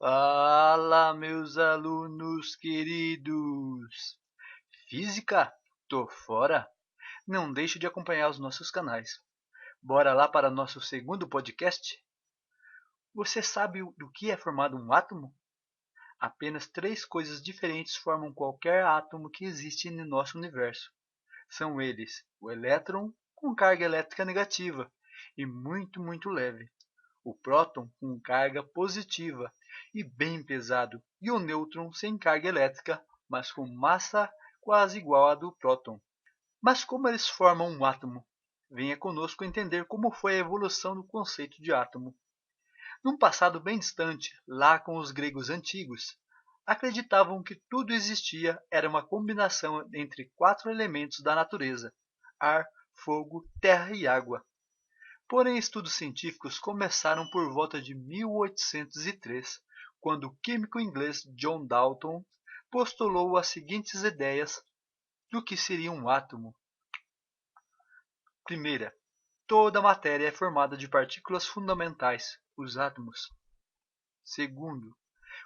Fala, meus alunos queridos! Física? Tô fora? Não deixe de acompanhar os nossos canais. Bora lá para nosso segundo podcast? Você sabe do que é formado um átomo? Apenas três coisas diferentes formam qualquer átomo que existe no nosso universo. São eles: o elétron com carga elétrica negativa e muito leve, o próton com carga positiva e bem pesado, e o nêutron sem carga elétrica, mas com massa quase igual à do próton. Mas como eles formam um átomo? Venha conosco entender como foi a evolução do conceito de átomo. Num passado bem distante, lá com os gregos antigos, acreditavam que tudo existia era uma combinação entre quatro elementos da natureza: ar, fogo, terra e água. Porém, estudos científicos começaram por volta de 1803, quando o químico inglês John Dalton postulou as seguintes ideias do que seria um átomo. Primeira, toda matéria é formada de partículas fundamentais, os átomos. Segundo,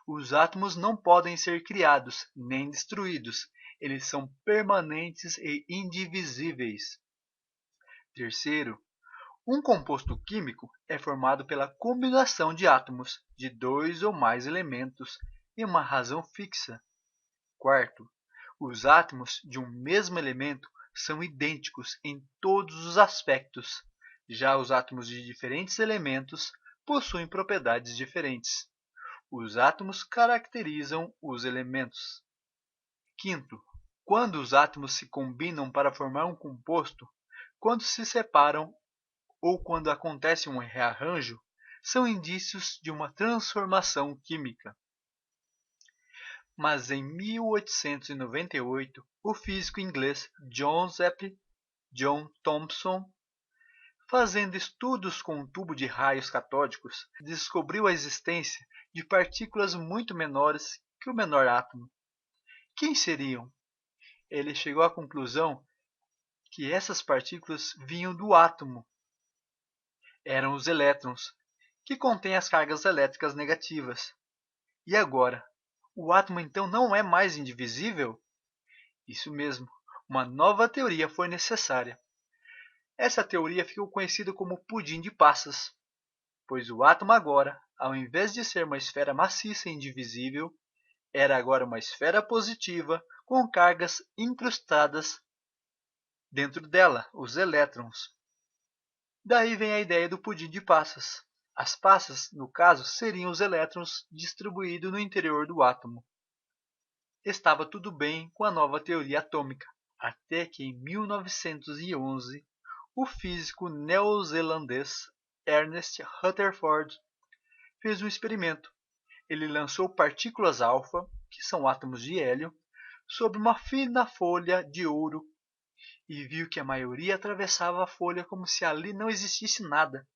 os átomos não podem ser criados nem destruídos, eles são permanentes e indivisíveis. Terceiro, um composto químico é formado pela combinação de átomos de dois ou mais elementos em uma razão fixa. Quarto, os átomos de um mesmo elemento são idênticos em todos os aspectos. Já os átomos de diferentes elementos possuem propriedades diferentes. Os átomos caracterizam os elementos. Quinto, quando os átomos se combinam para formar um composto, quando se separam ou quando acontece um rearranjo, são indícios de uma transformação química. Mas em 1898, o físico inglês Joseph John Thomson, fazendo estudos com um tubo de raios catódicos, descobriu a existência de partículas muito menores que o menor átomo. Quem seriam? Ele chegou à conclusão que essas partículas vinham do átomo. Eram os elétrons, que contêm as cargas elétricas negativas. E agora? O átomo então não é mais indivisível? Isso mesmo, uma nova teoria foi necessária. Essa teoria ficou conhecida como pudim de passas, pois o átomo agora, ao invés de ser uma esfera maciça e indivisível, era agora uma esfera positiva com cargas incrustadas dentro dela, os elétrons. Daí vem a ideia do pudim de passas. As passas, no caso, seriam os elétrons distribuídos no interior do átomo. Estava tudo bem com a nova teoria atômica, até que em 1911, o físico neozelandês Ernest Rutherford fez um experimento. Ele lançou partículas alfa, que são átomos de hélio, sobre uma fina folha de ouro e viu que a maioria atravessava a folha como se ali não existisse nada.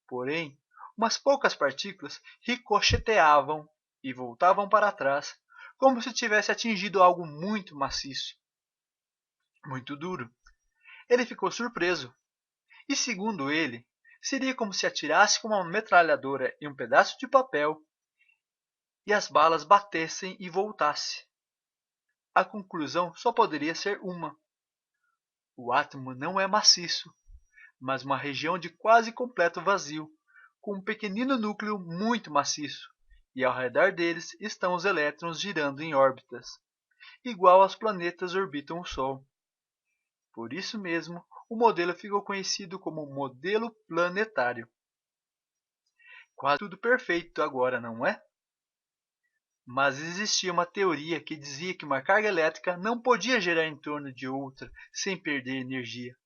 Porém, umas poucas partículas ricocheteavam e voltavam para trás, como se tivesse atingido algo muito maciço, muito duro. Ele ficou surpreso. E segundo ele, seria como se atirasse com uma metralhadora em um pedaço de papel e as balas batessem e voltassem. A conclusão só poderia ser uma: o átomo não é maciço, mas uma região de quase completo vazio, com um pequenino núcleo muito maciço, e ao redor deles estão os elétrons girando em órbitas, igual aos planetas orbitam o Sol. Por isso mesmo, o modelo ficou conhecido como modelo planetário. Quase tudo perfeito agora, não é? Mas existia uma teoria que dizia que uma carga elétrica não podia gerar em torno de outra sem perder energia.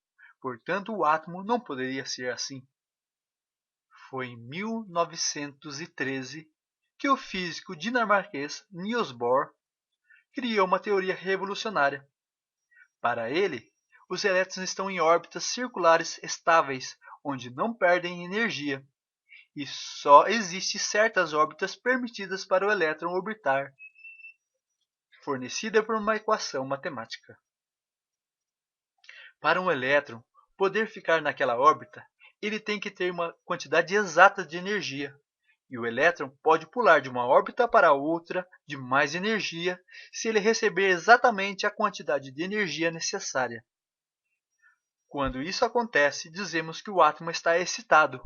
Portanto, o átomo não poderia ser assim. Foi em 1913 que o físico dinamarquês Niels Bohr criou uma teoria revolucionária. Para ele, os elétrons estão em órbitas circulares estáveis, onde não perdem energia, e só existem certas órbitas permitidas para o elétron orbitar, fornecida por uma equação matemática. Para um elétron poder ficar naquela órbita, ele tem que ter uma quantidade exata de energia, E o elétron pode pular de uma órbita para outra de mais energia se ele receber exatamente a quantidade de energia necessária. Quando isso acontece, dizemos que o átomo está excitado,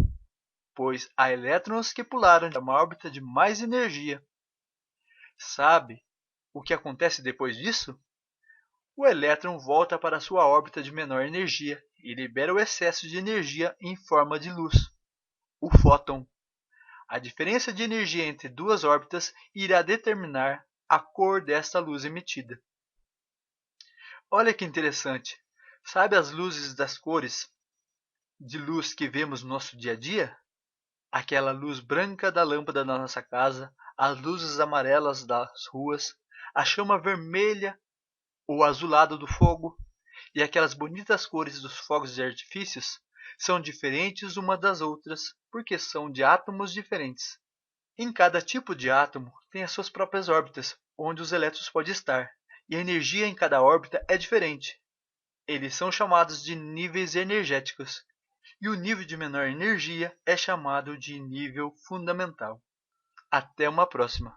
pois há elétrons que pularam de uma órbita de mais energia. Sabe o que acontece depois disso? O elétron volta para sua órbita de menor energia e libera o excesso de energia em forma de luz, o fóton. A diferença de energia entre duas órbitas irá determinar a cor desta luz emitida. Olha que interessante! Sabe as luzes das cores de luz que vemos no nosso dia a dia? Aquela luz branca da lâmpada da nossa casa, as luzes amarelas das ruas, a chama vermelha ou azulada do fogo e aquelas bonitas cores dos fogos de artifícios são diferentes umas das outras porque são de átomos diferentes. Em cada tipo de átomo tem as suas próprias órbitas, onde os elétrons podem estar, e a energia em cada órbita é diferente. Eles são chamados de níveis energéticos, e o nível de menor energia é chamado de nível fundamental. Até uma próxima!